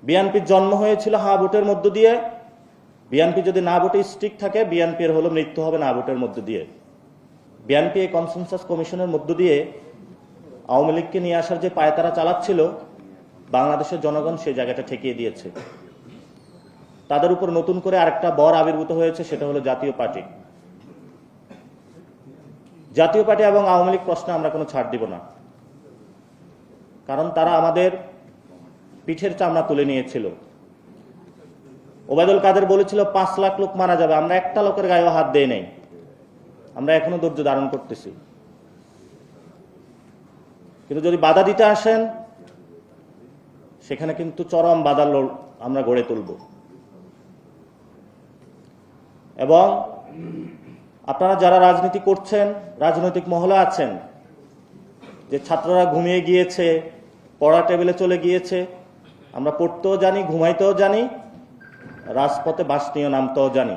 বিএনপির জন্ম হয়েছিল হা ভোটের মধ্য দিয়ে। বিএনপি যদি না ভোটে স্টিক থাকে, বিএনপির হলো মৃত্যু হবে না ভোটের মধ্য দিয়ে। বিএনপি এই কনসেনসাস কমিশনের মধ্য দিয়ে আওয়ামী লীগকে নিয়ে আসার যে পায়তারা চালাচ্ছিল, বাংলাদেশের জনগণ সেই জায়গাটা ঠেকিয়ে দিয়েছে। তাদের উপর নতুন করে আরেকটা বর আবির্ভূত হয়েছে, সেটা হলো জাতীয় পার্টি। জাতীয় পার্টি এবং আওয়ামী লীগ প্রশ্নে আমরা কোনো ছাড় দিব না, কারণ তারা আমাদের পিঠের চামড়া তুলে নিয়েছিল। ওবায়দুল কাদের বলেছিল 5 লাখ লোক মারা যাবে, আমরা একটা লোকের গায়েও হাত দেই নাই। আমরা এখনো ধৈর্য ধারণ করতেছি, কিন্তু যদি বাধা দিতে আসেন, সেখানে কিন্তু চরম বাধা আমরা গড়ে তুলব। এবং আপনারা যারা রাজনীতি করছেন, রাজনৈতিক মহলে আছেন, যে ছাত্ররা ঘুমিয়ে গিয়েছে, পড়া টেবিলে চলে গিয়েছে, আমরা পড়তেও জানি, ঘুমাইতেও জানি, রাজপথে বাস নিয়ে নামতেও জানি।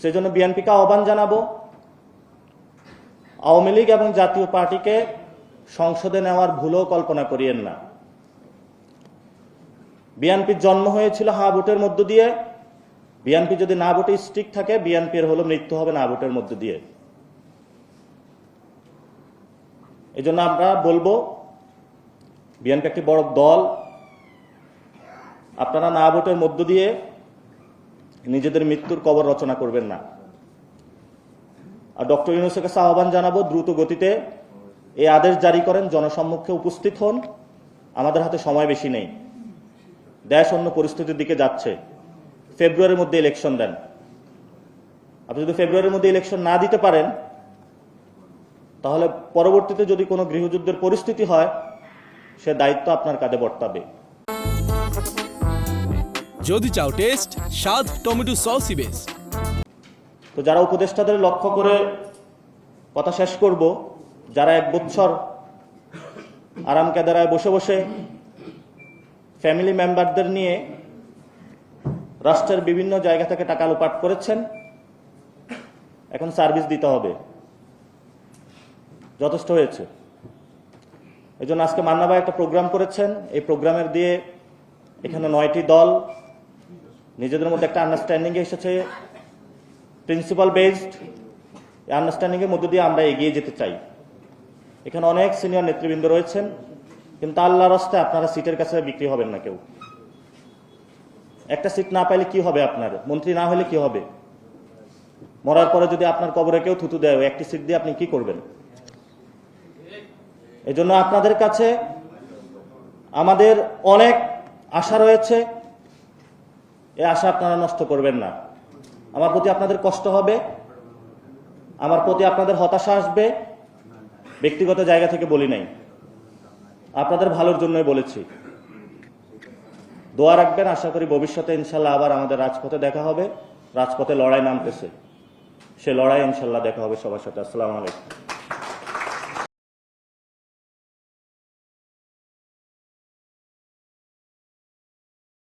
সেই জন্য বিএনপিকে আহ্বান জানাবো, আওয়ামী লীগ এবং জাতীয় পার্টিকে সংসদে নেওয়ার ভুলও কল্পনা করিয়েন না। বিএনপির জন্ম হয়েছিল হা ভোটের মধ্য দিয়ে। বিএনপি যদি না ভোটে স্টিক থাকে, বিএনপির হলো মৃত্যু হবে না ভোটের মধ্য দিয়ে। এই জন্য আমরা বলবো, বিএনপি একটি বড় দল, আপনারা না ভোটের মধ্য দিয়ে নিজেদের মৃত্যুর কবর রচনা করবেন না। আর ডক্টর ইউনূসের কাছে আহ্বান জানাবো, দ্রুত গতিতে এই আদেশ জারি করেন, জনসম্মুখে উপস্থিত হন। আমাদের হাতে সময় বেশি নেই, দেশ অন্য পরিস্থিতির দিকে যাচ্ছে। ফেব্রুয়ারির মধ্যে ইলেকশন দেন। আপনি যদি ফেব্রুয়ারির মধ্যে ইলেকশন না দিতে পারেন, তাহলে পরবর্তীতে যদি কোনো গৃহযুদ্ধের পরিস্থিতি হয়, সে দায়িত্ব আপনার কাঁধে বর্তাবে। যদি চাও টেস্ট, স্বাদ টমেটো সসই বেস্ট। তো যারা উপদেষ্টাদের লক্ষ্য করে কথা শেষ করব, যারা 1 বছর আরাম কেদারায় বসে বসে ফ্যামিলি মেম্বারদের নিয়ে রাষ্ট্রের বিভিন্ন জায়গা থেকে টাকা লোপাট করেছেন, এখন সার্ভিস দিতে হবে। যথেষ্ট হয়েছে। এই জন্য আজকে মান্না ভাই একটা প্রোগ্রাম করেছেন। এই প্রোগ্রামের দিয়ে এখানে 9টি দল নিজেদের মধ্যে একটা আন্ডারস্ট্যান্ডিংয়ে এসেছে, প্রিন্সিপাল বেসড। এই আন্ডারস্ট্যান্ডিংয়ের মধ্য দিয়ে আমরা এগিয়ে যেতে চাই। এখানে অনেক সিনিয়র নেতৃবৃন্দ রয়েছেন, কিন্তু আল্লাহর রাস্তায় আপনারা সিটের কাছে বিক্রি হবেন না কেউ। একটা সিট না পাইলে কি হবে? আপনার মন্ত্রী না হলে কি হবে? মরার পরে যদি আপনার কবরে কেউ থুতু দেয়, একটি সিট দিয়ে আপনি কি করবেন? এই জন্য আপনাদের কাছে আমাদের অনেক আশা রয়েছে, এই আশা আপনারা নষ্ট করবেন না। আমার প্রতি আপনাদের কষ্ট হবে, আমার প্রতি আপনাদের হতাশা আসবে, ব্যক্তিগত জায়গা থেকে বলি নাই, আপনাদের ভালোর জন্যই বলেছি। দোয়া রাখবেন, আশা করি ভবিষ্যতে ইনশাল্লাহ আবার আমাদের রাজপথে দেখা হবে। রাজপথে লড়াই নামতেছে, সে লড়াই ইনশাল্লাহ দেখা হবে সবার সাথে। আসসালামু আলাইকুম।